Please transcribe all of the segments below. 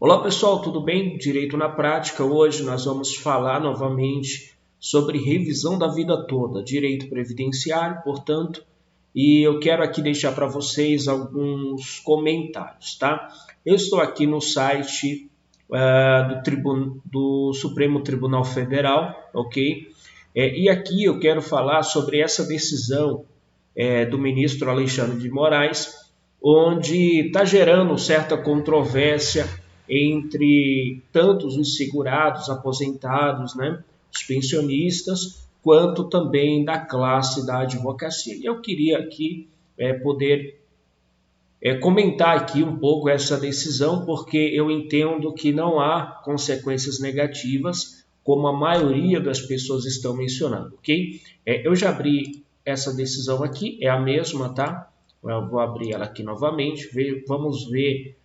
Olá pessoal, tudo bem? Direito na prática. Hoje nós vamos falar novamente sobre revisão da vida toda, direito previdenciário, portanto, e eu quero aqui deixar para vocês alguns comentários, tá? Eu estou aqui no site do Supremo Tribunal Federal, ok? E aqui eu quero falar sobre essa decisão do ministro Alexandre de Moraes, onde está gerando certa controvérsia entre tantos os segurados, aposentados, né, os pensionistas, quanto também da classe da advocacia. E eu queria aqui poder comentar aqui um pouco essa decisão, porque eu entendo que não há consequências negativas, como a maioria das pessoas estão mencionando, ok? Eu já abri essa decisão aqui, é a mesma, tá? Eu vou abrir ela aqui novamente, vamos ver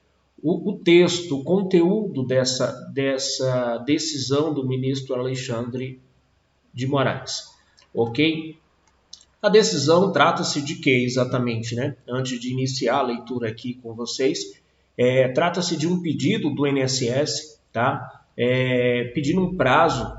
o texto, o conteúdo dessa decisão do ministro Alexandre de Moraes, ok? A decisão trata-se de quê exatamente, né? Antes de iniciar a leitura aqui com vocês, trata-se de um pedido do INSS, tá? Pedindo um prazo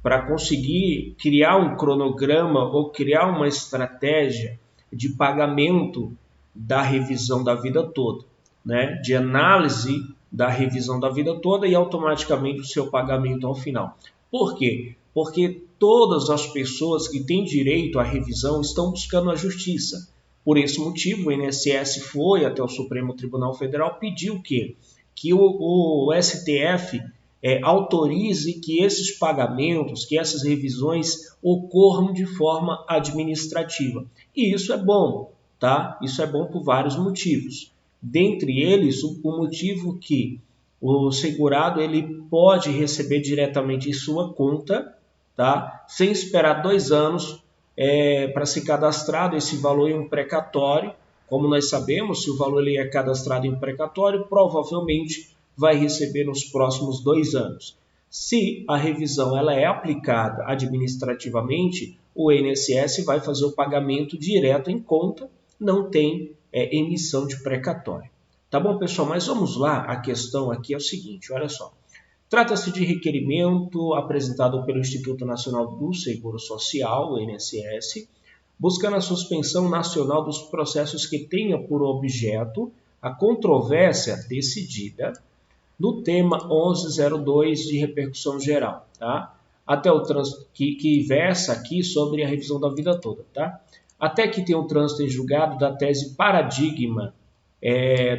para conseguir criar um cronograma ou criar uma estratégia de pagamento da revisão da vida toda, né? De análise da revisão da vida toda e automaticamente o seu pagamento ao final. Por quê? Porque todas as pessoas que têm direito à revisão estão buscando a justiça. Por esse motivo, o INSS foi até o Supremo Tribunal Federal, pediu que o STF autorize que esses pagamentos, que essas revisões ocorram de forma administrativa. E isso é bom, tá? Isso é bom por vários motivos. Dentre eles, o motivo que o segurado ele pode receber diretamente em sua conta, tá? Sem esperar 2 anos para ser cadastrado esse valor em um precatório. Como nós sabemos, se o valor ele é cadastrado em um precatório, provavelmente vai receber nos próximos 2 anos. Se a revisão ela é aplicada administrativamente, o INSS vai fazer o pagamento direto em conta, não tem emissão de precatório. Tá bom, pessoal? Mas vamos lá, a questão aqui é o seguinte, olha só. Trata-se de requerimento apresentado pelo Instituto Nacional do Seguro Social, o INSS, buscando a suspensão nacional dos processos que tenha por objeto a controvérsia decidida no tema 1102 de repercussão geral, tá? Até o trânsito que versa aqui sobre a revisão da vida toda, tá? Até que tenha o trânsito em julgado da tese paradigma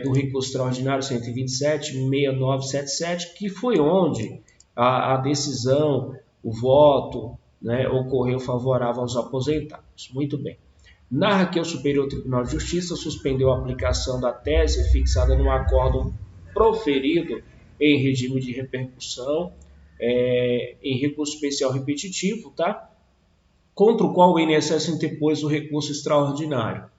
do recurso extraordinário 127.6977, que foi onde a decisão, o voto, né, ocorreu favorável aos aposentados. Muito bem. Narra que o Superior Tribunal de Justiça suspendeu a aplicação da tese fixada no acórdão proferido em regime de repercussão, em recurso especial repetitivo, tá? Contra o qual o INSS interpôs o recurso extraordinário.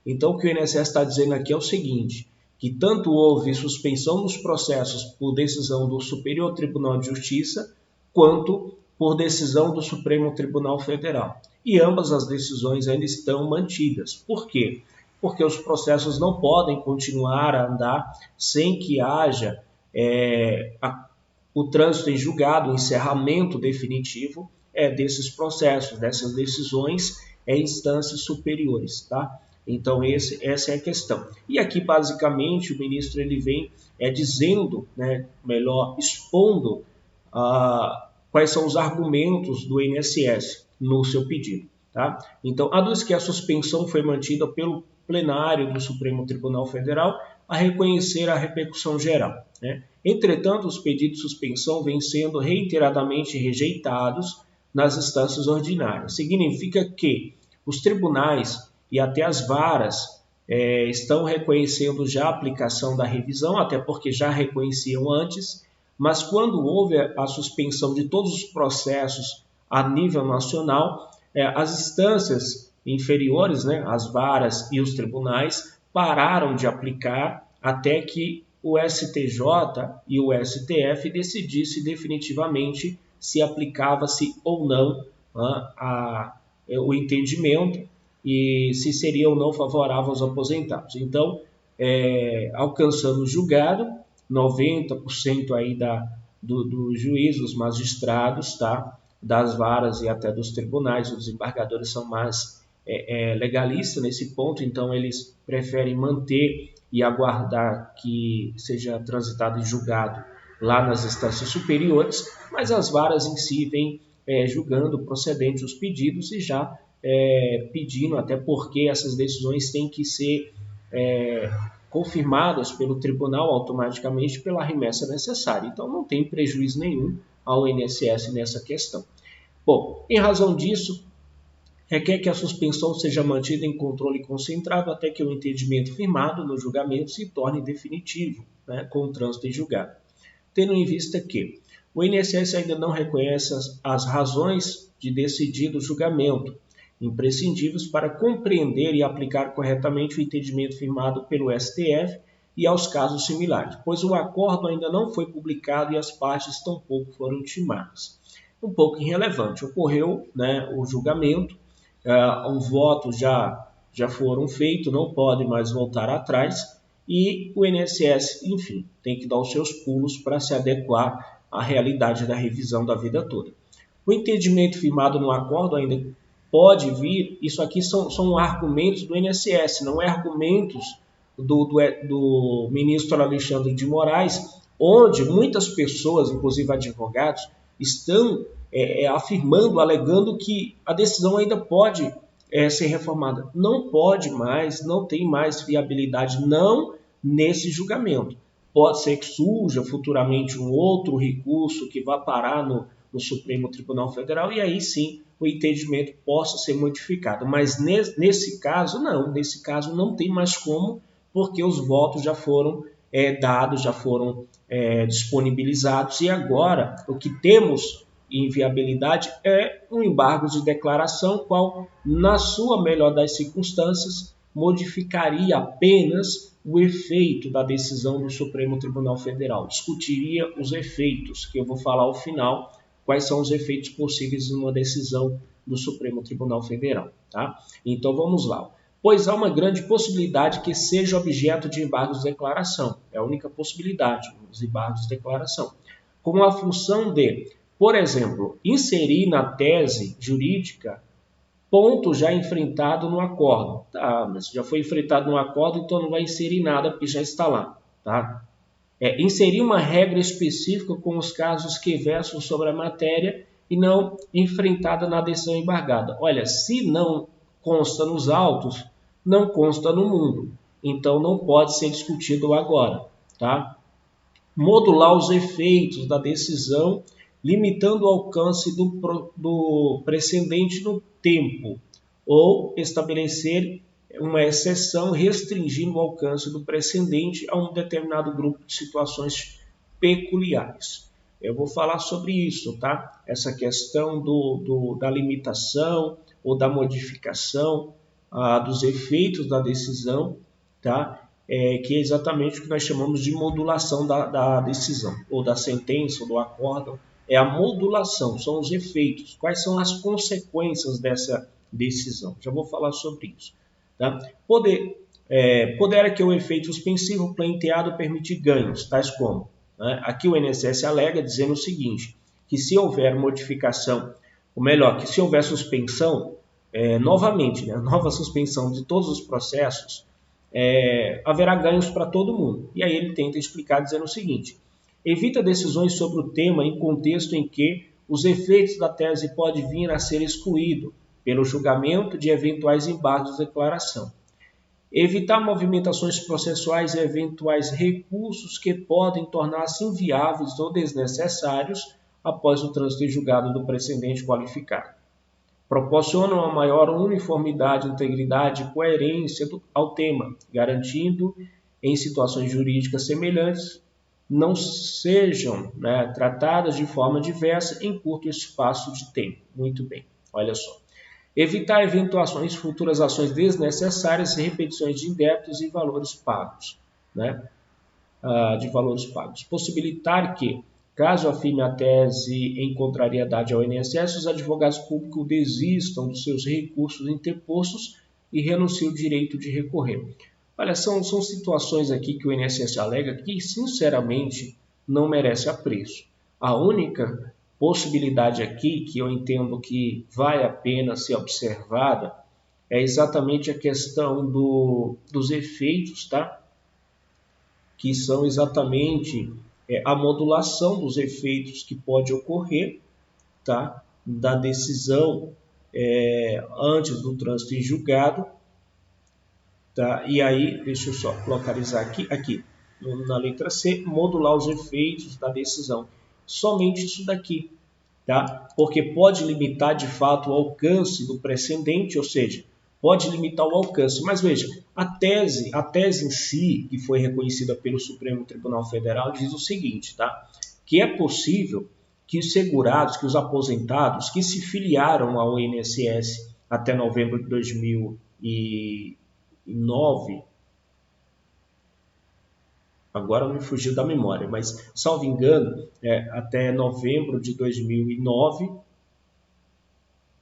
Então, o que o INSS está dizendo aqui é o seguinte, que tanto houve suspensão dos processos por decisão do Superior Tribunal de Justiça, quanto por decisão do Supremo Tribunal Federal. E ambas as decisões ainda estão mantidas. Por quê? Porque os processos não podem continuar a andar sem que haja o trânsito em julgado, o encerramento definitivo desses processos, dessas decisões em instâncias superiores, tá? Então, essa é a questão. E aqui, basicamente, o ministro ele vem dizendo, né, melhor, expondo quais são os argumentos do INSS no seu pedido. Tá? Então, aduz que a suspensão foi mantida pelo plenário do Supremo Tribunal Federal a reconhecer a repercussão geral. Né? Entretanto, os pedidos de suspensão vêm sendo reiteradamente rejeitados nas instâncias ordinárias. Significa que os tribunais e até as varas estão reconhecendo já a aplicação da revisão, até porque já reconheciam antes, mas quando houve a suspensão de todos os processos a nível nacional, as instâncias inferiores, né, as varas e os tribunais, pararam de aplicar até que o STJ e o STF decidissem definitivamente se aplicava-se ou não o entendimento e se seria ou não favorável aos aposentados. Então, alcançando o julgado, 90% aí dos juízes, magistrados, tá? Das varas e até dos tribunais. Os desembargadores são mais legalistas nesse ponto, então eles preferem manter e aguardar que seja transitado e julgado lá nas instâncias superiores, mas as varas em si vêm julgando procedentes os pedidos e já pedindo, até porque essas decisões têm que ser confirmadas pelo tribunal automaticamente pela remessa necessária. Então não tem prejuízo nenhum ao INSS nessa questão. Bom, em razão disso, requer que a suspensão seja mantida em controle concentrado até que o entendimento firmado no julgamento se torne definitivo, né, com o trânsito em julgado. Tendo em vista que o INSS ainda não reconhece as razões de decidido julgamento, imprescindíveis para compreender e aplicar corretamente o entendimento firmado pelo STF e aos casos similares, pois o acordo ainda não foi publicado e as partes tampouco foram intimadas. Um pouco irrelevante, ocorreu, né, o julgamento, os votos já foram feitos, não pode mais voltar atrás, e o INSS, enfim, tem que dar os seus pulos para se adequar à realidade da revisão da vida toda. O entendimento firmado no acordo ainda pode vir, isso aqui são argumentos do INSS, não é argumentos do ministro Alexandre de Moraes, onde muitas pessoas, inclusive advogados, estão afirmando, alegando que a decisão ainda pode ser reformada. Não pode mais, não tem mais viabilidade, não nesse julgamento. Pode ser que surja futuramente um outro recurso que vá parar no Supremo Tribunal Federal e aí sim o entendimento possa ser modificado. Mas nesse caso, não. Nesse caso não tem mais como, porque os votos já foram dados, já foram disponibilizados e agora o que temos inviabilidade é um embargo de declaração, qual, na sua melhor das circunstâncias, modificaria apenas o efeito da decisão do Supremo Tribunal Federal. Discutiria os efeitos, que eu vou falar ao final, quais são os efeitos possíveis de uma decisão do Supremo Tribunal Federal. Tá? Então vamos lá. Pois há uma grande possibilidade que seja objeto de embargos de declaração. É a única possibilidade, os embargos de declaração. Com a função de, por exemplo, inserir na tese jurídica ponto já enfrentado no acordo. Tá, mas já foi enfrentado no acordo, então não vai inserir nada porque já está lá. Tá? Inserir uma regra específica com os casos que versam sobre a matéria e não enfrentada na decisão embargada. Olha, se não consta nos autos, não consta no mundo. Então não pode ser discutido agora. Tá? Modular os efeitos da decisão, limitando o alcance do precedente no tempo, ou estabelecer uma exceção restringindo o alcance do precedente a um determinado grupo de situações peculiares. Eu vou falar sobre isso, tá? Essa questão da limitação ou da modificação dos efeitos da decisão, tá? Que é exatamente o que nós chamamos de modulação da decisão, ou da sentença, ou do acórdão. É a modulação, são os efeitos. Quais são as consequências dessa decisão? Já vou falar sobre isso. Tá? Poderá que o efeito suspensivo pleiteado permitir ganhos, tais como, né? Aqui o INSS alega dizendo o seguinte, que se houver modificação, ou melhor, que se houver suspensão, novamente, né, nova suspensão de todos os processos, haverá ganhos para todo mundo. E aí ele tenta explicar dizendo o seguinte, evita decisões sobre o tema em contexto em que os efeitos da tese podem vir a ser excluídos pelo julgamento de eventuais embargos de declaração. Evitar movimentações processuais e eventuais recursos que podem tornar-se inviáveis ou desnecessários após o trânsito em julgado do precedente qualificado. Proporcionam uma maior uniformidade, integridade e coerência ao tema, garantindo, em situações jurídicas semelhantes, não sejam, né, tratadas de forma diversa em curto espaço de tempo. Muito bem, olha só. Evitar eventuações futuras ações desnecessárias e repetições de débitos e valores pagos. Né? De valores pagos. Possibilitar que, caso afirme a tese em contrariedade ao INSS, os advogados públicos desistam dos seus recursos interpostos e renunciem o direito de recorrer. Olha, são situações aqui que o INSS alega que, sinceramente, não merece apreço. A única possibilidade aqui que eu entendo que vale a pena ser observada é exatamente a questão dos efeitos, tá? Que são exatamente a modulação dos efeitos que pode ocorrer, tá? Da decisão antes do trânsito em julgado. Tá? E aí, deixa eu só localizar aqui, na letra C, modular os efeitos da decisão. Somente isso daqui, tá? Porque pode limitar de fato o alcance do precedente, ou seja, pode limitar o alcance. Mas veja, a tese em si, que foi reconhecida pelo Supremo Tribunal Federal, diz o seguinte, tá? Que é possível que os segurados, que os aposentados, que se filiaram ao INSS até novembro de 2009, agora me fugiu da memória, mas, salvo engano, até novembro de 2009,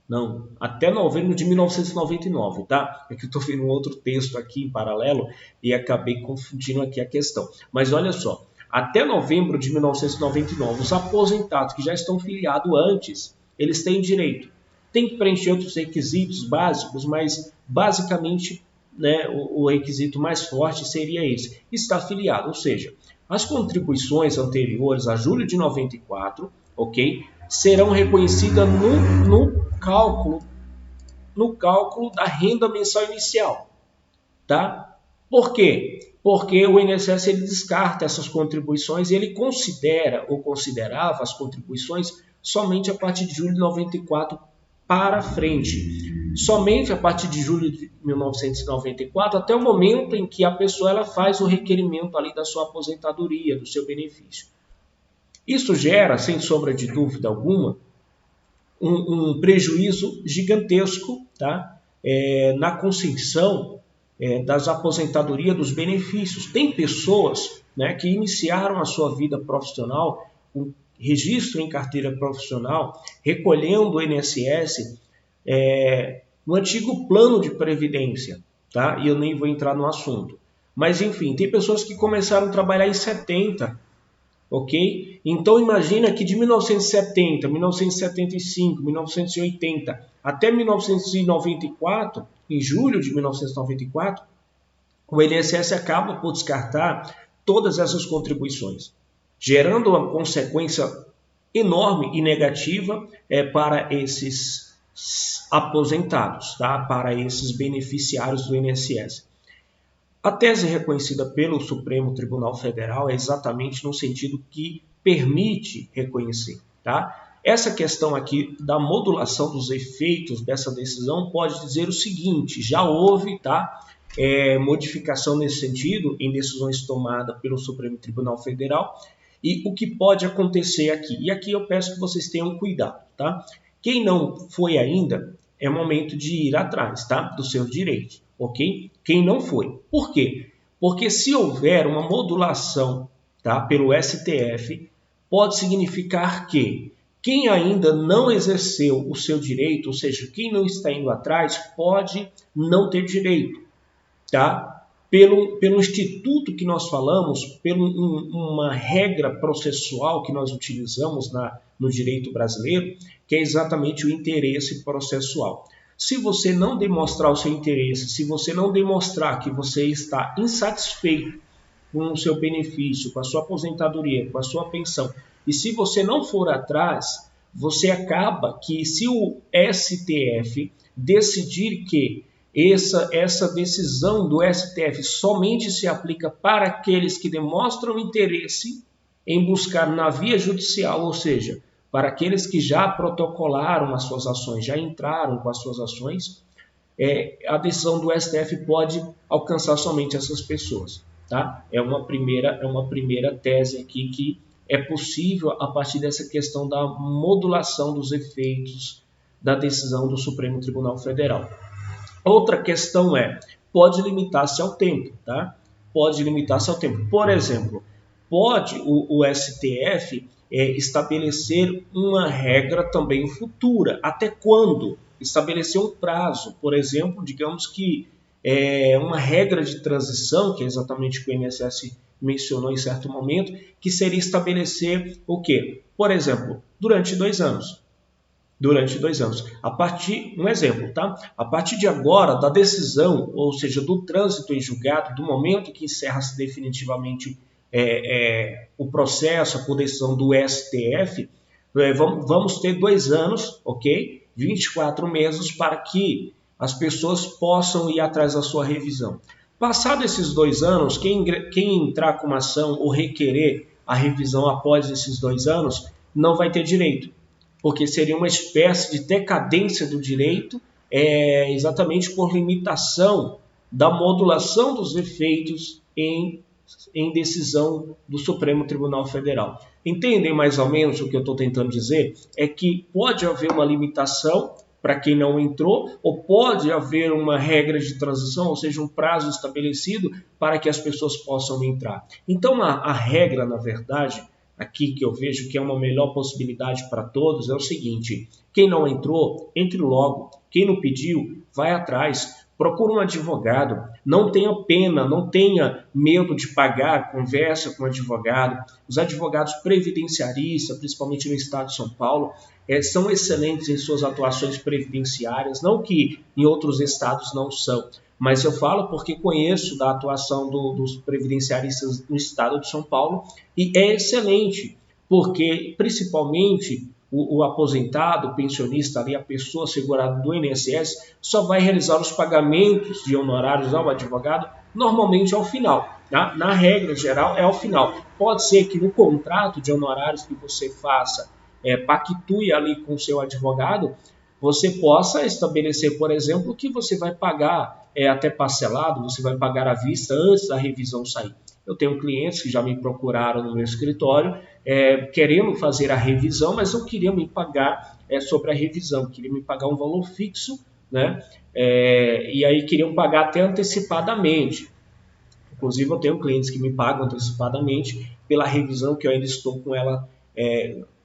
não, até novembro de 1999, tá? É que eu estou vendo um outro texto aqui em paralelo e acabei confundindo aqui a questão. Mas olha só, até novembro de 1999, os aposentados que já estão filiados antes, eles têm direito. Tem que preencher outros requisitos básicos, mas basicamente, né, o requisito mais forte seria esse, estar filiado, ou seja, as contribuições anteriores a julho de 94, ok, serão reconhecidas no cálculo da renda mensal inicial, tá? Por quê? Porque o INSS ele descarta essas contribuições e ele considera ou considerava as contribuições somente a partir de julho de 94 para frente. Somente a partir de julho de 1994 até o momento em que a pessoa ela faz o requerimento ali da sua aposentadoria, do seu benefício. Isso gera, sem sombra de dúvida alguma, um prejuízo gigantesco, tá? Na concessão das aposentadorias, dos benefícios. Tem pessoas, né, que iniciaram a sua vida profissional com registro em carteira profissional, recolhendo o INSS no antigo plano de previdência, tá? E eu nem vou entrar no assunto. Mas, enfim, tem pessoas que começaram a trabalhar em 70, ok? Então imagina que de 1970, 1975, 1980 até 1994, em julho de 1994, o INSS acaba por descartar todas essas contribuições, gerando uma consequência enorme e negativa para esses aposentados, tá? Para esses beneficiários do INSS. A tese reconhecida pelo Supremo Tribunal Federal é exatamente no sentido que permite reconhecer, tá? Essa questão aqui da modulação dos efeitos dessa decisão pode dizer o seguinte: já houve, tá, modificação nesse sentido em decisões tomadas pelo Supremo Tribunal Federal, e o que pode acontecer aqui? E aqui eu peço que vocês tenham cuidado, tá? Quem não foi ainda, é momento de ir atrás, tá? Dos seus direitos, ok? Quem não foi. Por quê? Porque se houver uma modulação, tá, pelo STF, pode significar que quem ainda não exerceu o seu direito, ou seja, quem não está indo atrás, pode não ter direito, tá? Pelo instituto que nós falamos, uma regra processual que nós utilizamos no direito brasileiro, que é exatamente o interesse processual. Se você não demonstrar o seu interesse, se você não demonstrar que você está insatisfeito com o seu benefício, com a sua aposentadoria, com a sua pensão, e se você não for atrás, você acaba que, se o STF decidir que essa decisão do STF somente se aplica para aqueles que demonstram interesse em buscar na via judicial, ou seja, para aqueles que já protocolaram as suas ações, já entraram com as suas ações, a decisão do STF pode alcançar somente essas pessoas, tá? É uma primeira tese aqui que é possível a partir dessa questão da modulação dos efeitos da decisão do Supremo Tribunal Federal. Outra questão pode limitar-se ao tempo, tá? Pode limitar-se ao tempo. Por exemplo, pode o STF estabelecer uma regra também futura. Até quando? Estabelecer um prazo. Por exemplo, digamos que uma regra de transição, que é exatamente o que o INSS mencionou em certo momento, que seria estabelecer o quê? Por exemplo, durante 2 anos. Um exemplo, tá? A partir de agora, da decisão, ou seja, do trânsito em julgado, do momento que encerra-se definitivamente o processo por decisão do STF, vamos ter 2 anos, ok? 24 meses para que as pessoas possam ir atrás da sua revisão. Passados esses 2 anos, quem entrar com uma ação ou requerer a revisão após esses 2 anos, não vai ter direito, porque seria uma espécie de decadência do direito, exatamente por limitação da modulação dos efeitos em decisão do Supremo Tribunal Federal. Entendem mais ou menos o que eu estou tentando dizer? É que pode haver uma limitação para quem não entrou, ou pode haver uma regra de transição, ou seja, um prazo estabelecido para que as pessoas possam entrar. Então, a regra, na verdade, aqui que eu vejo que é uma melhor possibilidade para todos, é o seguinte: quem não entrou, entre logo. Quem não pediu, vai atrás. Procura um advogado, não tenha pena, não tenha medo de pagar, conversa com o advogado. Os advogados previdenciaristas, principalmente no estado de São Paulo, são excelentes em suas atuações previdenciárias, não que em outros estados não são, mas eu falo porque conheço da atuação dos previdenciaristas no estado de São Paulo e é excelente, porque principalmente o aposentado, o pensionista, ali, a pessoa segurada do INSS, só vai realizar os pagamentos de honorários ao advogado normalmente ao final. Tá? Na regra geral, é ao final. Pode ser que no contrato de honorários que você faça, pactue ali com o seu advogado, você possa estabelecer, por exemplo, que você vai pagar até parcelado, você vai pagar à vista antes da revisão sair. Eu tenho clientes que já me procuraram no meu escritório querendo fazer a revisão, mas não queriam me pagar sobre a revisão, queriam me pagar um valor fixo, né? E aí queriam pagar até antecipadamente. Inclusive, eu tenho clientes que me pagam antecipadamente pela revisão que eu ainda estou com ela,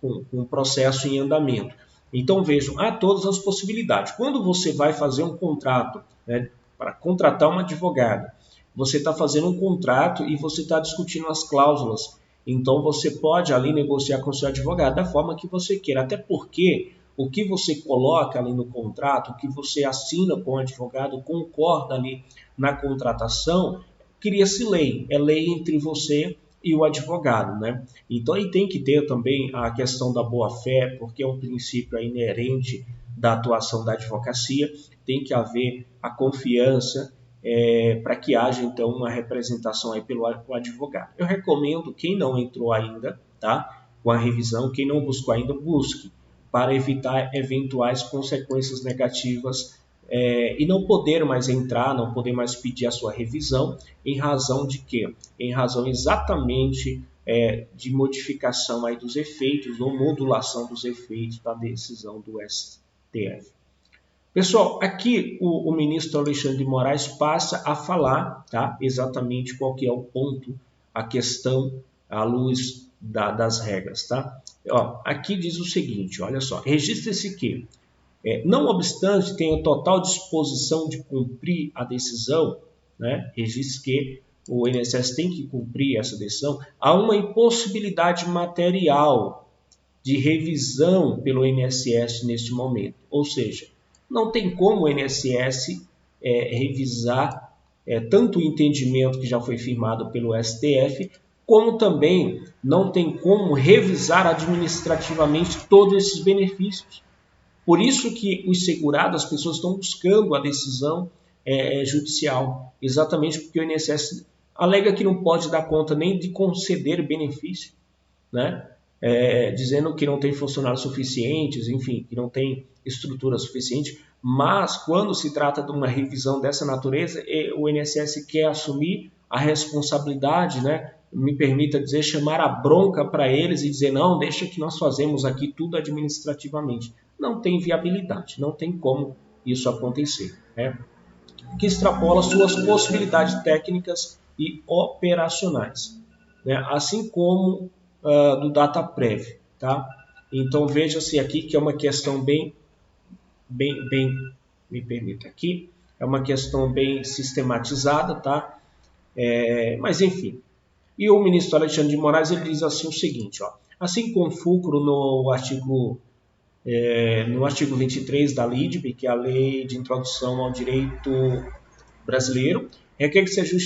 com o processo em andamento. Então, vejam, há todas as possibilidades. Quando você vai fazer um contrato, né, para contratar um advogado, você está fazendo um contrato e você está discutindo as cláusulas. Então, você pode ali negociar com o seu advogado da forma que você queira. Até porque o que você coloca ali no contrato, o que você assina com o advogado, concorda ali na contratação, cria-se lei. É lei entre você e o advogado, né? Então, aí tem que ter também a questão da boa-fé, porque é um princípio inerente da atuação da advocacia. Tem que haver a confiança para que haja, então, uma representação aí pelo advogado. Eu recomendo, quem não entrou ainda, tá? Com a revisão, quem não buscou ainda, busque, para evitar eventuais consequências negativas e não poder mais entrar, não poder mais pedir a sua revisão, em razão de quê? Em razão exatamente de modificação aí dos efeitos, ou modulação dos efeitos da decisão do STF. Pessoal, aqui o ministro Alexandre de Moraes passa a falar, tá, exatamente qual que é o ponto, a questão à luz das regras. Tá? Aqui diz o seguinte, olha só, registre-se que, não obstante tenha total disposição de cumprir a decisão, né, registre que o INSS tem que cumprir essa decisão, há uma impossibilidade material de revisão pelo INSS neste momento, ou seja, não tem como o INSS revisar tanto o entendimento que já foi firmado pelo STF, como também não tem como revisar administrativamente todos esses benefícios. Por isso que os segurados, as pessoas estão buscando a decisão judicial, exatamente porque o INSS alega que não pode dar conta nem de conceder benefício, né? Dizendo que não tem funcionários suficientes, enfim, que não tem estrutura suficiente, mas quando se trata de uma revisão dessa natureza, o INSS quer assumir a responsabilidade, né? Me permita dizer, chamar a bronca para eles e dizer, não, deixa que nós fazemos aqui tudo administrativamente. Não tem viabilidade, não tem como isso acontecer, né? Que extrapola suas possibilidades técnicas e operacionais, né? Assim como do DataPrev, tá? Então veja-se aqui que é uma questão bem, me permita aqui, é uma questão bem sistematizada, tá? Mas enfim. E o ministro Alexandre de Moraes ele diz assim o seguinte, ó, assim como fulcro no artigo 23 da LIDB, que é a Lei de Introdução ao Direito Brasileiro, requer que seja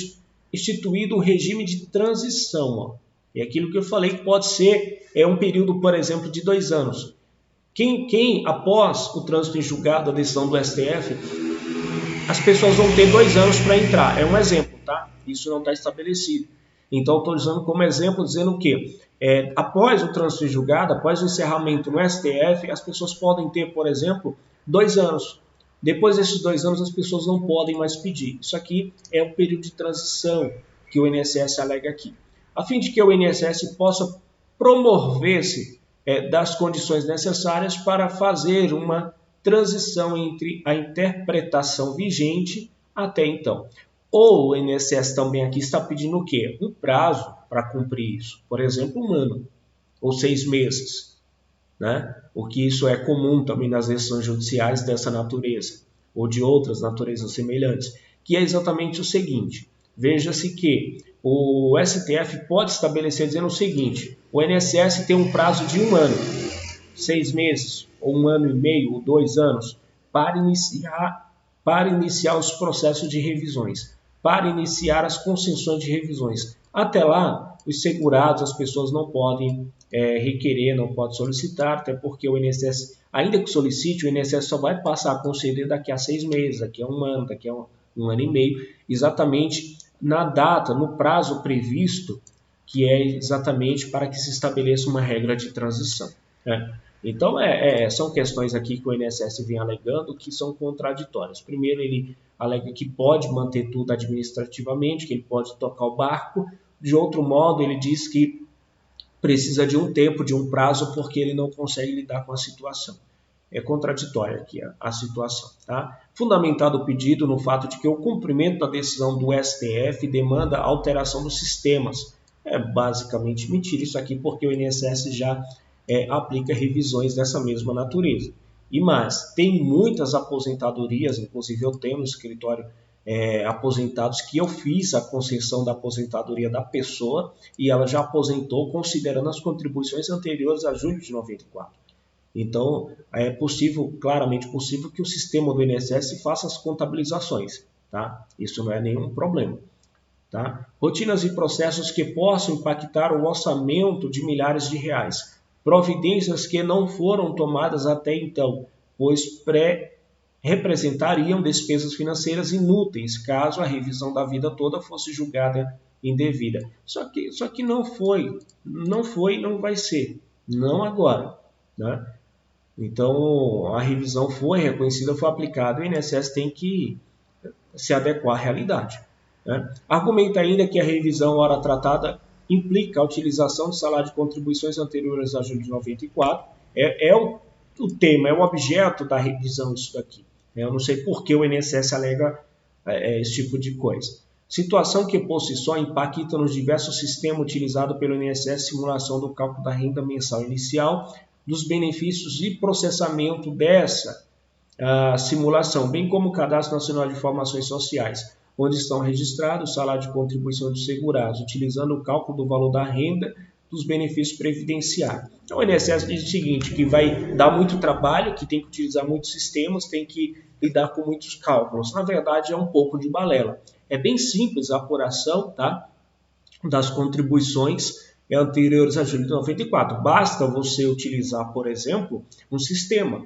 instituído um regime de transição. Ó. É aquilo que eu falei que pode ser um período, por exemplo, de 2 anos. Quem após o trânsito em julgado, a decisão do STF, as pessoas vão ter 2 anos para entrar. É um exemplo, tá? Isso não está estabelecido. Então, estou usando como exemplo, dizendo que após o trânsito em julgado, após o encerramento no STF, as pessoas podem ter, por exemplo, 2 anos. Depois desses 2 anos, as pessoas não podem mais pedir. Isso aqui é um período de transição que o INSS alega aqui. A fim de que o INSS possa promover-se das condições necessárias para fazer uma transição entre a interpretação vigente até então. Ou o INSS também aqui está pedindo o quê? Um prazo para cumprir isso. Por exemplo, 1 ano ou 6 meses. Né? Porque isso é comum também nas decisões judiciais dessa natureza, ou de outras naturezas semelhantes, que é exatamente o seguinte. Veja-se que o STF pode estabelecer dizendo o seguinte, o INSS tem um prazo de 1 ano, 6 meses, ou 1 ano e meio, ou 2 anos, para iniciar os processos de revisões, para iniciar as concessões de revisões. Até lá, os segurados, as pessoas não podem requerer, não podem solicitar, até porque o INSS, ainda que solicite, o INSS só vai passar a conceder daqui a 6 meses, daqui a 1 ano, daqui a um ano e meio, exatamente na data, no prazo previsto, que é exatamente para que se estabeleça uma regra de transição. Né? Então, são questões aqui que o INSS vem alegando que são contraditórias. Primeiro, ele alega que pode manter tudo administrativamente, que ele pode tocar o barco. De outro modo, ele diz que precisa de um tempo, de um prazo, porque ele não consegue lidar com a situação. É contraditória aqui a situação. Tá? Fundamentado o pedido no fato de que o cumprimento da decisão do STF demanda alteração dos sistemas. É basicamente mentira isso aqui, porque o INSS já aplica revisões dessa mesma natureza. E mais, tem muitas aposentadorias, inclusive eu tenho no escritório aposentados que eu fiz a concessão da aposentadoria da pessoa e ela já aposentou considerando as contribuições anteriores a julho de 94. Então, é possível, claramente possível, que o sistema do INSS faça as contabilizações. Tá? Isso não é nenhum problema. Tá? Rotinas e processos que possam impactar o orçamento de milhares de reais. Providências que não foram tomadas até então, pois representariam despesas financeiras inúteis, caso a revisão da vida toda fosse julgada indevida. Só que não foi, não vai ser, não agora. Né? Então, a revisão foi reconhecida, foi aplicada, o INSS tem que se adequar à realidade. Né? Argumenta ainda que a revisão, ora tratada, implica a utilização de salário de contribuições anteriores a julho de 94. O tema, é o objeto da revisão isso daqui. Eu não sei por que o INSS alega esse tipo de coisa. Situação que, por si só, impacta nos diversos sistemas utilizados pelo INSS, simulação do cálculo da renda mensal inicial, dos benefícios e processamento dessa simulação, bem como o Cadastro Nacional de Informações Sociais, onde estão registrados o salário de contribuição dos segurados, utilizando o cálculo do valor da renda dos benefícios previdenciários. Então, o INSS diz o seguinte, que vai dar muito trabalho, que tem que utilizar muitos sistemas, tem que lidar com muitos cálculos. Na verdade, é um pouco de balela. É bem simples a apuração, tá, das contribuições anteriores a julho de 94. Basta você utilizar, por exemplo, um sistema.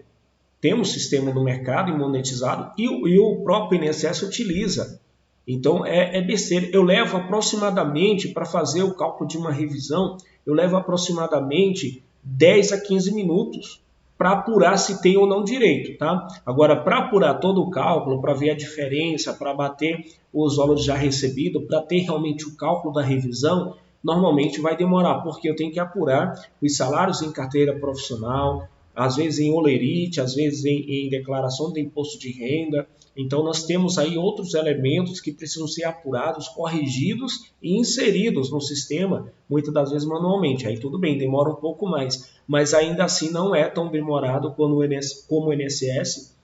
Temos sistema no mercado monetizado e o próprio INSS utiliza. Então, é besteira. Eu levo aproximadamente, para fazer o cálculo de uma revisão, eu levo aproximadamente 10 a 15 minutos para apurar se tem ou não direito. Tá? Agora, para apurar todo o cálculo, para ver a diferença, para bater os valores já recebidos, para ter realmente o cálculo da revisão, normalmente vai demorar, porque eu tenho que apurar os salários em carteira profissional, às vezes em olerite, às vezes em declaração de imposto de renda. Então, nós temos aí outros elementos que precisam ser apurados, corrigidos e inseridos no sistema, muitas das vezes manualmente. Aí tudo bem, demora um pouco mais, mas ainda assim não é tão demorado como o INSS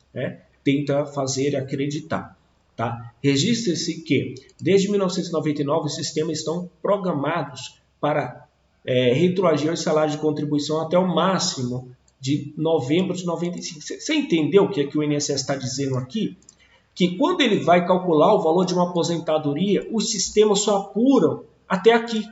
tenta fazer acreditar. Tá? Registre-se que, desde 1999, os sistemas estão programados para retroagir os salários de contribuição até o máximo de novembro de 95. Você entendeu o que o INSS está dizendo aqui? Que quando ele vai calcular o valor de uma aposentadoria, os sistemas só apuram até aqui,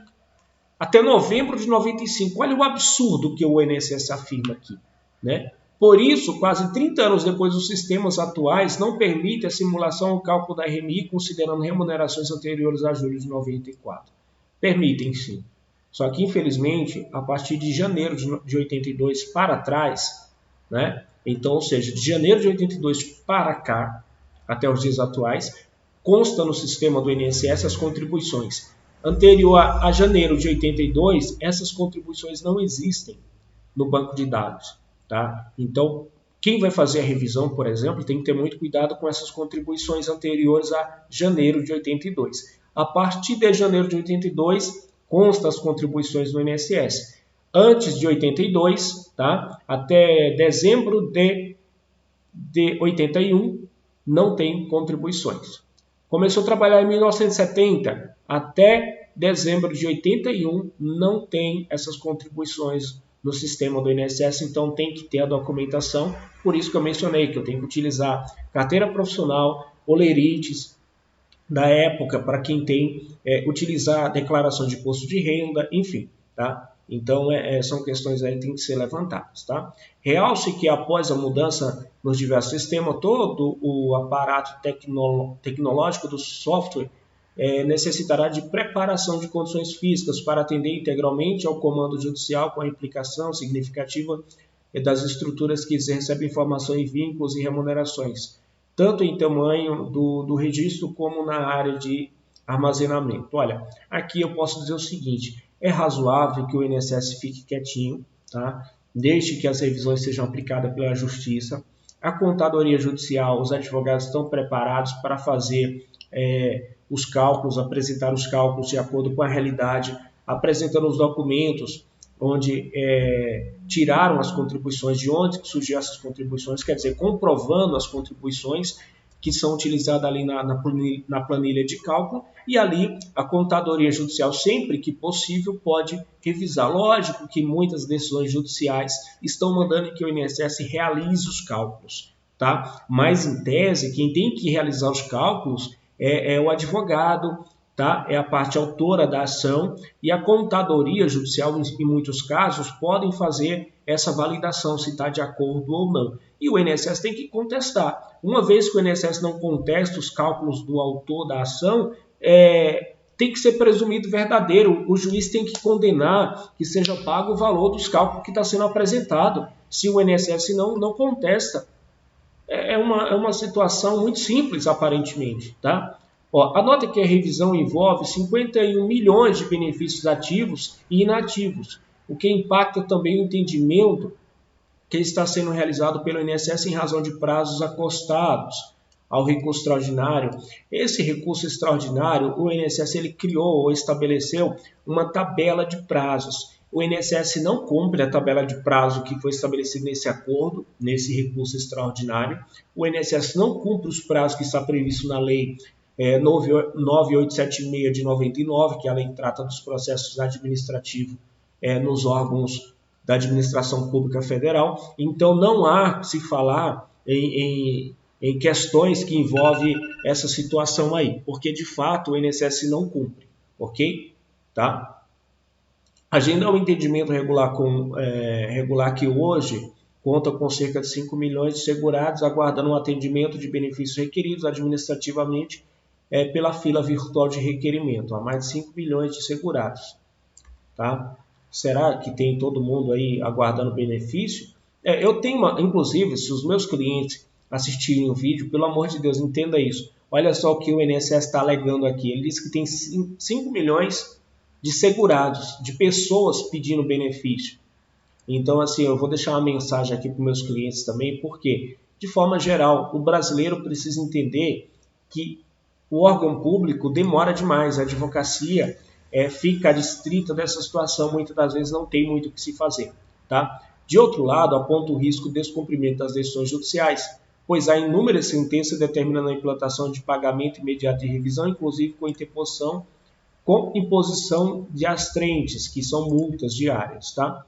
até novembro de 95. Olha o absurdo que o INSS afirma aqui, né? Por isso, quase 30 anos depois, os sistemas atuais não permitem a simulação ou cálculo da RMI considerando remunerações anteriores a julho de 94. Permitem, sim. Só que, infelizmente, a partir de janeiro de 82 para trás, né? Então, ou seja, de janeiro de 82 para cá, até os dias atuais, consta no sistema do INSS as contribuições. Anterior a janeiro de 82, essas contribuições não existem no banco de dados. Tá? Então, quem vai fazer a revisão, por exemplo, tem que ter muito cuidado com essas contribuições anteriores a janeiro de 82. A partir de janeiro de 82, consta as contribuições do INSS. Antes de 82, tá? Até dezembro de 81, não tem contribuições. Começou a trabalhar em 1970, até dezembro de 81, não tem essas contribuições no sistema do INSS, então tem que ter a documentação, por isso que eu mencionei que eu tenho que utilizar carteira profissional, olerites da época, para quem tem, utilizar declaração de imposto de renda, enfim, tá? Então, são questões aí que têm que ser levantadas, tá? Realce que após a mudança nos diversos sistemas, todo o aparato tecnológico do software necessitará de preparação de condições físicas para atender integralmente ao comando judicial com a implicação significativa das estruturas que recebem informação em vínculos e remunerações, tanto em tamanho do registro como na área de armazenamento. Olha, aqui eu posso dizer o seguinte, é razoável que o INSS fique quietinho, tá? Desde que as revisões sejam aplicadas pela Justiça. A contadoria judicial, os advogados estão preparados para fazer os cálculos, apresentar os cálculos de acordo com a realidade, apresentando os documentos onde tiraram as contribuições, de onde surgiram essas contribuições, quer dizer, comprovando as contribuições que são utilizadas ali na planilha de cálculo, e ali a contadoria judicial, sempre que possível, pode revisar. Lógico que muitas decisões judiciais estão mandando que o INSS realize os cálculos, tá? Mas, em tese, quem tem que realizar os cálculos é o advogado, tá? É a parte autora da ação, e a contadoria judicial, em muitos casos, podem fazer essa validação, se está de acordo ou não. E o INSS tem que contestar. Uma vez que o INSS não contesta os cálculos do autor da ação, tem que ser presumido verdadeiro. O juiz tem que condenar que seja pago o valor dos cálculos que está sendo apresentado, se o INSS não contesta. É uma situação muito simples, aparentemente, tá? Anota que a revisão envolve 51 milhões de benefícios ativos e inativos, o que impacta também o entendimento que está sendo realizado pelo INSS em razão de prazos acostados ao recurso extraordinário. Esse recurso extraordinário, o INSS ele criou ou estabeleceu uma tabela de prazos. O INSS não cumpre a tabela de prazo que foi estabelecida nesse acordo, nesse recurso extraordinário. O INSS não cumpre os prazos que está previsto na lei 9876 de 99, que é a lei que trata dos processos administrativos nos órgãos da administração pública federal. Então, não há se falar em questões que envolvem essa situação aí, porque, de fato, o INSS não cumpre, ok? Tá? Agendar o entendimento regular que hoje conta com cerca de 5 milhões de segurados, aguardando um atendimento de benefícios requeridos administrativamente pela fila virtual de requerimento. Há mais de 5 milhões de segurados. Tá? Será que tem todo mundo aí aguardando benefício? Eu tenho inclusive, se os meus clientes assistirem o vídeo, pelo amor de Deus, entenda isso. Olha só o que o INSS está alegando aqui. Ele diz que tem 5 milhões de segurados, de pessoas pedindo benefício. Então, assim, eu vou deixar uma mensagem aqui para os meus clientes também, porque, de forma geral, o brasileiro precisa entender que o órgão público demora demais, a advocacia fica adstrita dessa situação, muitas das vezes não tem muito o que se fazer. Tá? De outro lado, aponta o risco de descumprimento das decisões judiciais, pois há inúmeras sentenças determinando a implantação de pagamento imediato de revisão, inclusive com interposição, com imposição de astrentes, que são multas diárias, tá?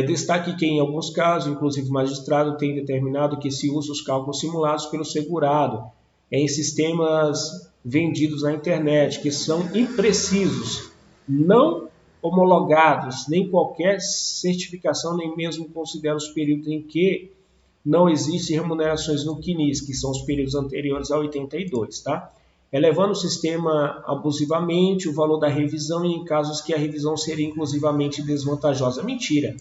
Destaque que, em alguns casos, inclusive o magistrado tem determinado que se usa os cálculos simulados pelo segurado em sistemas vendidos na internet, que são imprecisos, não homologados, nem qualquer certificação, nem mesmo considera os períodos em que não existem remunerações no CNIS, que são os períodos anteriores a 82, tá? Elevando o sistema abusivamente o valor da revisão e em casos que a revisão seria inclusivamente desvantajosa. Mentira.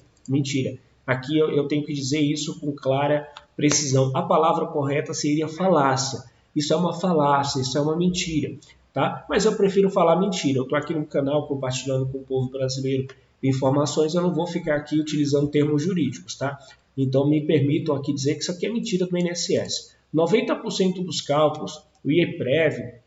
Aqui eu tenho que dizer isso com clara precisão. A palavra correta seria falácia. Isso é uma falácia, isso é uma mentira, tá? Mas eu prefiro falar mentira. Eu estou aqui no canal compartilhando com o povo brasileiro informações, eu não vou ficar aqui utilizando termos jurídicos, tá? Então me permitam aqui dizer que isso aqui é mentira do INSS. 90% dos cálculos, o IEPREV,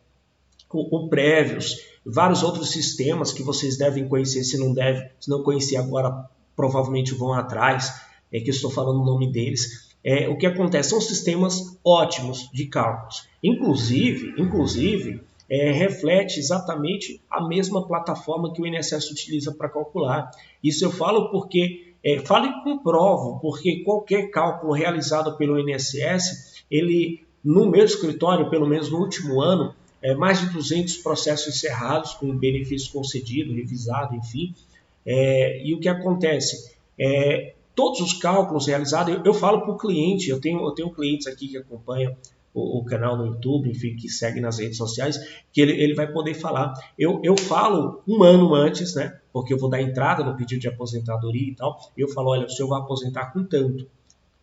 o Prévios, vários outros sistemas que vocês devem conhecer, se não conhecer agora, provavelmente vão atrás, que eu estou falando o nome deles. O que acontece? São sistemas ótimos de cálculos. Inclusive reflete exatamente a mesma plataforma que o INSS utiliza para calcular. Isso eu falo porque, falo e comprovo, porque qualquer cálculo realizado pelo INSS, ele, no meu escritório, pelo menos no último ano, mais de 200 processos encerrados com benefício concedido, revisado, enfim. E o que acontece? Todos os cálculos realizados, eu falo para o cliente, eu tenho clientes aqui que acompanham o canal no YouTube, enfim, que segue nas redes sociais, que ele vai poder falar. Eu falo um ano antes, né? Porque eu vou dar entrada no pedido de aposentadoria e tal. Eu falo, olha, o senhor vai aposentar com tanto.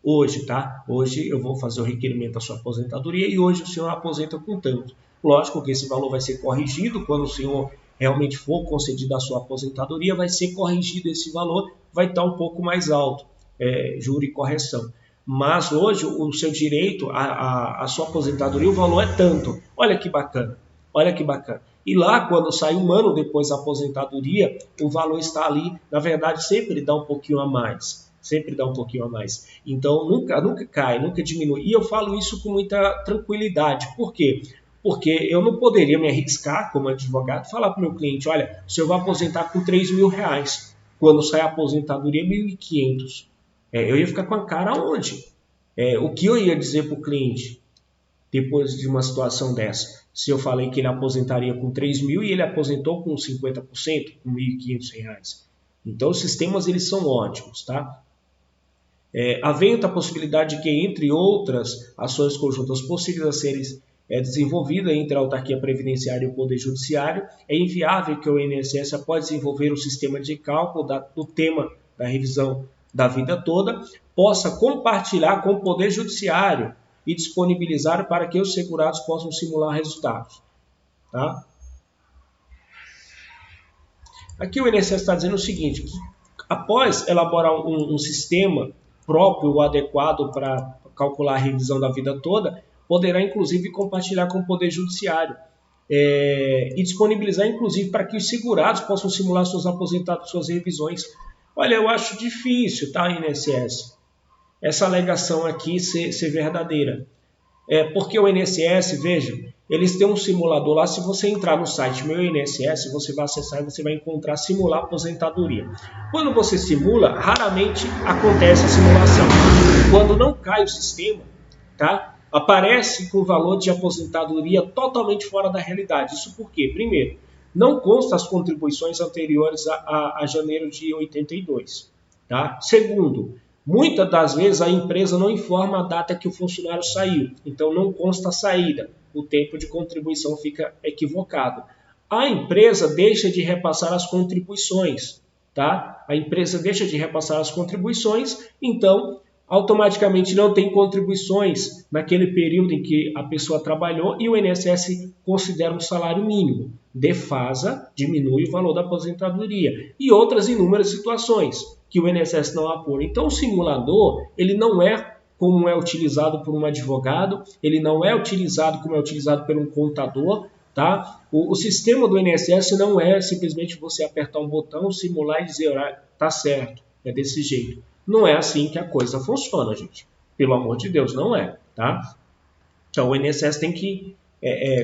Hoje, tá? Hoje eu vou fazer o requerimento da sua aposentadoria e hoje o senhor aposenta com tanto. Lógico que esse valor vai ser corrigido quando o senhor realmente for concedida a sua aposentadoria, vai ser corrigido esse valor, vai estar um pouco mais alto, juro e correção. Mas hoje o seu direito, a sua aposentadoria, o valor é tanto. Olha que bacana, olha que bacana. E lá, quando sai um ano depois da aposentadoria, o valor está ali, na verdade, sempre dá um pouquinho a mais. Sempre dá um pouquinho a mais. Então, nunca cai, nunca diminui. E eu falo isso com muita tranquilidade. Por quê? Porque eu não poderia me arriscar, como advogado, falar para o meu cliente, olha, o senhor vai aposentar com R$3.000, quando sai a aposentadoria R$1.500. Eu ia ficar com a cara onde? O que eu ia dizer para o cliente depois de uma situação dessa? Se eu falei que ele aposentaria com R$3.000 e ele aposentou com 50%, com R$1.500. Então, os sistemas eles são ótimos, tá? Havendo a possibilidade de que, entre outras ações conjuntas possíveis a serem desenvolvida entre a autarquia previdenciária e o Poder Judiciário, é inviável que o INSS, após desenvolver o sistema de cálculo do tema da revisão da vida toda, possa compartilhar com o Poder Judiciário e disponibilizar para que os segurados possam simular resultados. Tá? Aqui o INSS está dizendo o seguinte, que após elaborar um sistema próprio ou adequado para calcular a revisão da vida toda, poderá, inclusive, compartilhar com o Poder Judiciário e disponibilizar, inclusive, para que os segurados possam simular suas aposentados, suas revisões. Olha, eu acho difícil, tá, INSS, essa alegação aqui ser verdadeira. Porque o INSS, veja, eles têm um simulador lá. Se você entrar no site Meu INSS, você vai acessar e você vai encontrar simular aposentadoria. Quando você simula, raramente acontece a simulação. Quando não cai o sistema, tá? Aparece com o valor de aposentadoria totalmente fora da realidade. Isso por quê? Primeiro, não consta as contribuições anteriores a janeiro de 82. Tá? Segundo, muitas das vezes a empresa não informa a data que o funcionário saiu, então não consta a saída, o tempo de contribuição fica equivocado. A empresa deixa de repassar as contribuições, tá? A empresa deixa de repassar as contribuições, então automaticamente não tem contribuições naquele período em que a pessoa trabalhou e o INSS considera um salário mínimo. Defasa, diminui o valor da aposentadoria e outras inúmeras situações que o INSS não apura. Então, o simulador, ele não é como é utilizado por um advogado, ele não é utilizado como é utilizado por um contador, tá? O sistema do INSS não é simplesmente você apertar um botão, simular e dizer, tá certo, é desse jeito. Não é assim que a coisa funciona, gente. Pelo amor de Deus, não é. tá? Então, o INSS tem que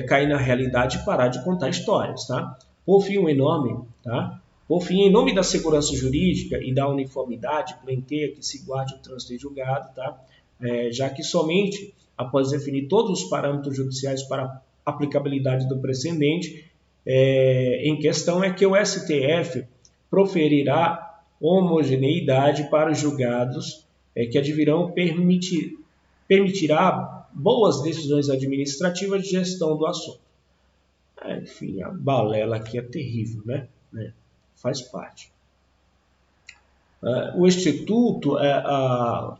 cair na realidade e parar de contar histórias, tá? Por fim, tá? Por fim, em nome da segurança jurídica e da uniformidade, pleiteia que se guarde o trânsito em julgado, tá? Já que somente após definir todos os parâmetros judiciais para aplicabilidade do precedente em questão é que o STF proferirá homogeneidade para os julgados que advirão permitirá boas decisões administrativas de gestão do assunto. Enfim, a balela aqui é terrível, né? Faz parte. O Instituto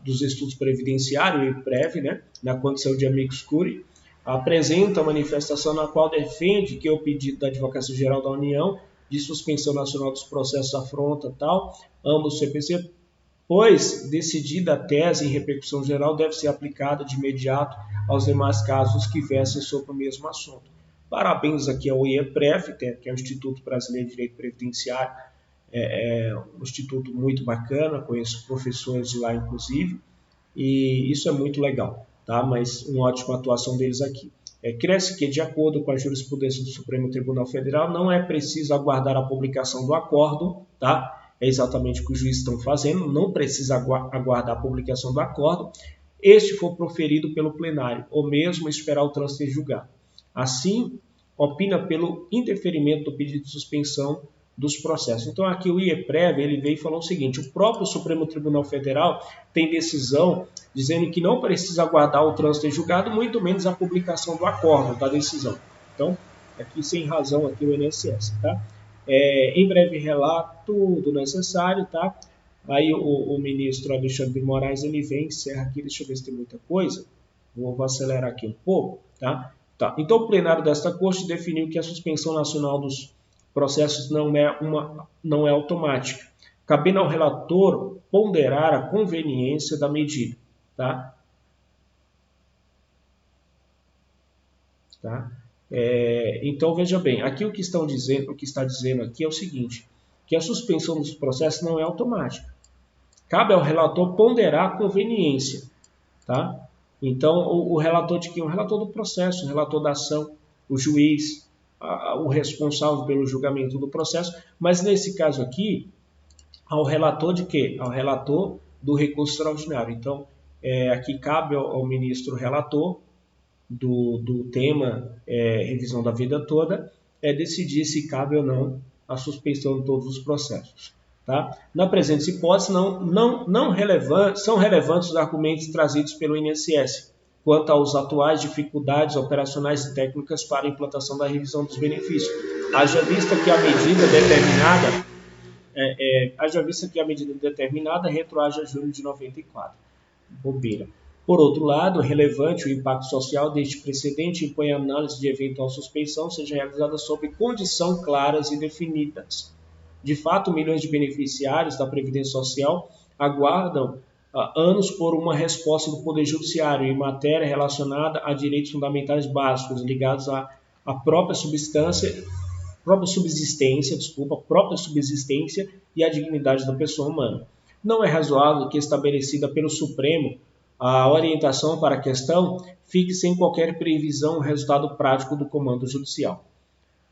dos Estudos Previdenciários, o IPREV, né, na condição de amicus curiae, apresenta a manifestação na qual defende que o pedido da Advocacia Geral da União de suspensão nacional dos processos afronta ambos CPC, pois decidida a tese em repercussão geral deve ser aplicada de imediato aos demais casos que versem sobre o mesmo assunto. Parabéns aqui ao IEPREV, que é o Instituto Brasileiro de Direito Previdenciário, um instituto muito bacana, conheço professores de lá inclusive, e isso é muito legal, tá? Mas uma ótima atuação deles aqui. Cresce que, de acordo com a jurisprudência do Supremo Tribunal Federal, não é preciso aguardar a publicação do acórdão, tá? É exatamente o que os juízes estão fazendo, não precisa aguardar a publicação do acórdão, este for proferido pelo plenário, ou mesmo esperar o trânsito em julgado. Assim, opina pelo indeferimento do pedido de suspensão dos processos. Então, aqui o IEPREV, ele veio e falou o seguinte: o próprio Supremo Tribunal Federal tem decisão dizendo que não precisa aguardar o trânsito em julgado, muito menos a publicação do acórdão da decisão. Então, aqui sem razão aqui o INSS, tá? Em breve relato do necessário, tá? Aí o ministro Alexandre de Moraes, ele vem, encerra aqui, deixa eu ver se tem muita coisa, vou acelerar aqui um pouco, tá? Então, o plenário desta Corte definiu que a suspensão nacional dos processos não é automática, cabendo ao relator ponderar a conveniência da medida, tá? Então, veja bem, aqui o que está dizendo aqui é o seguinte, que a suspensão dos processos não é automática. Cabe ao relator ponderar a conveniência, tá? Então, o relator de quem? O relator do processo, o relator da ação, o juiz, o responsável pelo julgamento do processo, mas nesse caso aqui, ao relator de quê? Ao relator do recurso extraordinário. Então, aqui cabe ao ministro relator do tema revisão da vida toda, decidir se cabe ou não a suspensão de todos os processos. Tá? Na presente hipótese, são relevantes os argumentos trazidos pelo INSS quanto às atuais dificuldades operacionais e técnicas para a implantação da revisão dos benefícios. Haja vista que a medida determinada retroage a julho de 94. Bobeira. Por outro lado, relevante o impacto social deste precedente impõe a análise de eventual suspensão seja realizada sob condições claras e definidas. De fato, milhões de beneficiários da Previdência Social aguardam anos por uma resposta do Poder Judiciário em matéria relacionada a direitos fundamentais básicos ligados à própria subsistência e à dignidade da pessoa humana. Não é razoável que, estabelecida pelo Supremo, a orientação para a questão fique sem qualquer previsão o resultado prático do comando judicial.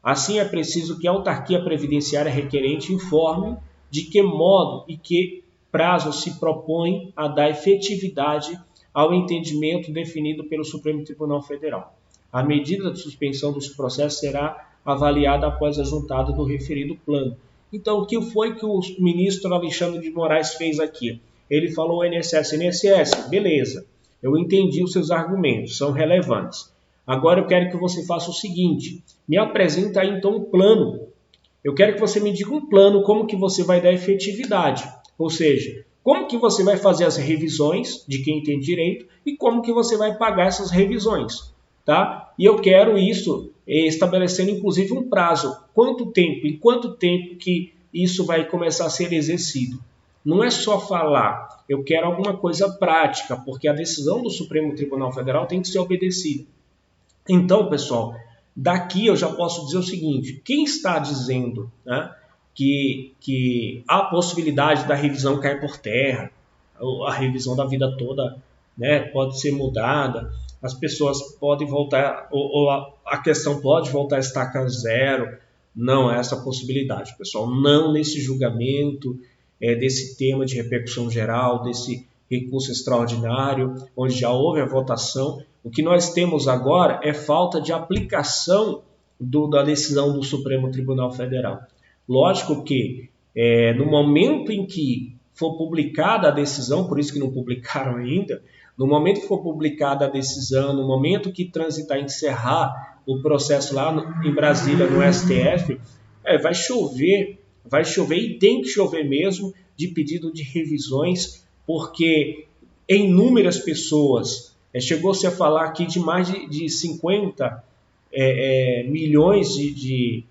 Assim, é preciso que a autarquia previdenciária requerente informe de que modo e que prazo se propõe a dar efetividade ao entendimento definido pelo Supremo Tribunal Federal. A medida de suspensão dos processos será avaliada após a juntada do referido plano. Então, o que foi que o ministro Alexandre de Moraes fez aqui? Ele falou ao INSS, beleza, eu entendi os seus argumentos, são relevantes. Agora eu quero que você faça o seguinte, me apresenta aí então um plano. Eu quero que você me diga um plano, como que você vai dar efetividade. Ou seja, como que você vai fazer as revisões de quem tem direito e como que você vai pagar essas revisões. Tá? E eu quero isso estabelecendo inclusive um prazo. Em quanto tempo que isso vai começar a ser exercido. Não é só falar, eu quero alguma coisa prática, porque a decisão do Supremo Tribunal Federal tem que ser obedecida. Então, pessoal, daqui eu já posso dizer o seguinte, quem está dizendo, né, que há possibilidade da revisão cair por terra, a revisão da vida toda né, pode ser mudada, as pessoas podem voltar, ou a questão pode voltar a estaca zero. Não há essa possibilidade, pessoal. Não nesse julgamento, desse tema de repercussão geral, desse recurso extraordinário, onde já houve a votação. O que nós temos agora é falta de aplicação da decisão do Supremo Tribunal Federal. Lógico que no momento em que for publicada a decisão, por isso que não publicaram ainda, no momento que for publicada a decisão, no momento que transitar, encerrar o processo lá em Brasília, no STF, vai chover e tem que chover mesmo de pedido de revisões, porque inúmeras pessoas, chegou-se a falar aqui de mais de 50 milhões de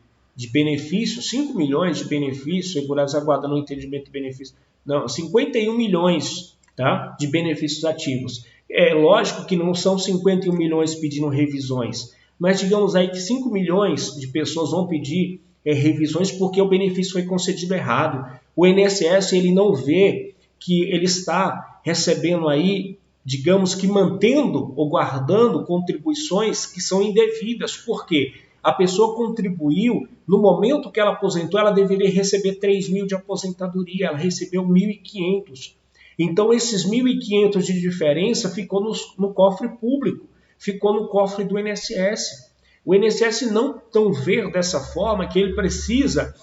benefícios, 5 milhões de benefícios, segurados aguardando o entendimento de benefícios, não, 51 milhões, tá, de benefícios ativos. É lógico que não são 51 milhões pedindo revisões, mas digamos aí que 5 milhões de pessoas vão pedir revisões porque o benefício foi concedido errado. O INSS ele não vê que ele está recebendo aí, digamos que mantendo ou guardando contribuições que são indevidas. Por quê? A pessoa contribuiu, no momento que ela aposentou, ela deveria receber 3 mil de aposentadoria, ela recebeu 1.500. Então, esses 1.500 de diferença ficou no cofre público, ficou no cofre do INSS. O INSS não tão vê dessa forma que ele precisa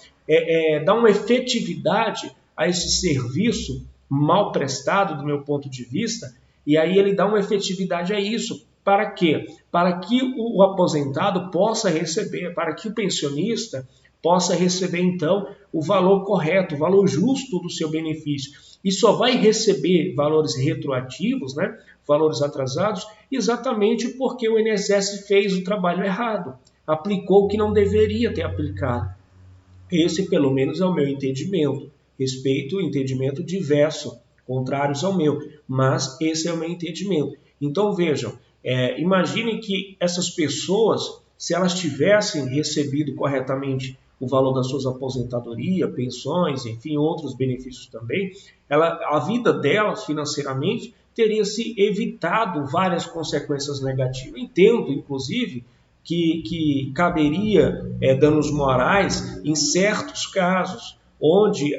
dar uma efetividade a esse serviço mal prestado, do meu ponto de vista, e aí ele dá uma efetividade a isso. Para quê? Para que o aposentado possa receber, para que o pensionista possa receber, então, o valor correto, o valor justo do seu benefício. E só vai receber valores retroativos, né, valores atrasados, exatamente porque o INSS fez o trabalho errado, aplicou o que não deveria ter aplicado. Esse, pelo menos, é o meu entendimento. Respeito o entendimento diverso, contrários ao meu, mas esse é o meu entendimento. Então, vejam, imaginem que essas pessoas, se elas tivessem recebido corretamente o valor das suas aposentadorias, pensões, enfim, outros benefícios também, a vida delas financeiramente teria se evitado várias consequências negativas. Entendo, inclusive, que caberia danos morais em certos casos, onde,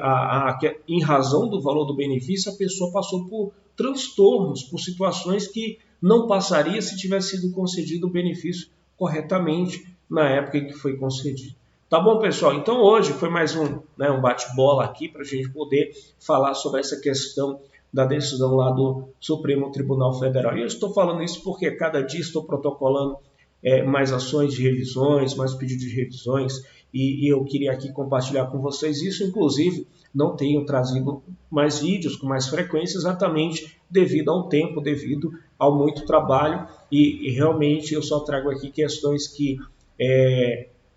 em razão do valor do benefício, a pessoa passou por transtornos, por situações que não passaria se tivesse sido concedido o benefício corretamente na época em que foi concedido. Tá bom, pessoal? Então hoje foi mais um bate-bola aqui para a gente poder falar sobre essa questão da decisão lá do Supremo Tribunal Federal. E eu estou falando isso porque cada dia estou protocolando mais ações de revisões, mais pedidos de revisões, e eu queria aqui compartilhar com vocês isso. Inclusive, não tenho trazido mais vídeos com mais frequência, exatamente devido ao tempo, devido ao muito trabalho, e realmente eu só trago aqui questões que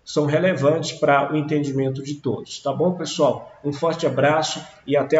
são relevantes para o entendimento de todos. Tá bom, pessoal? Um forte abraço e até a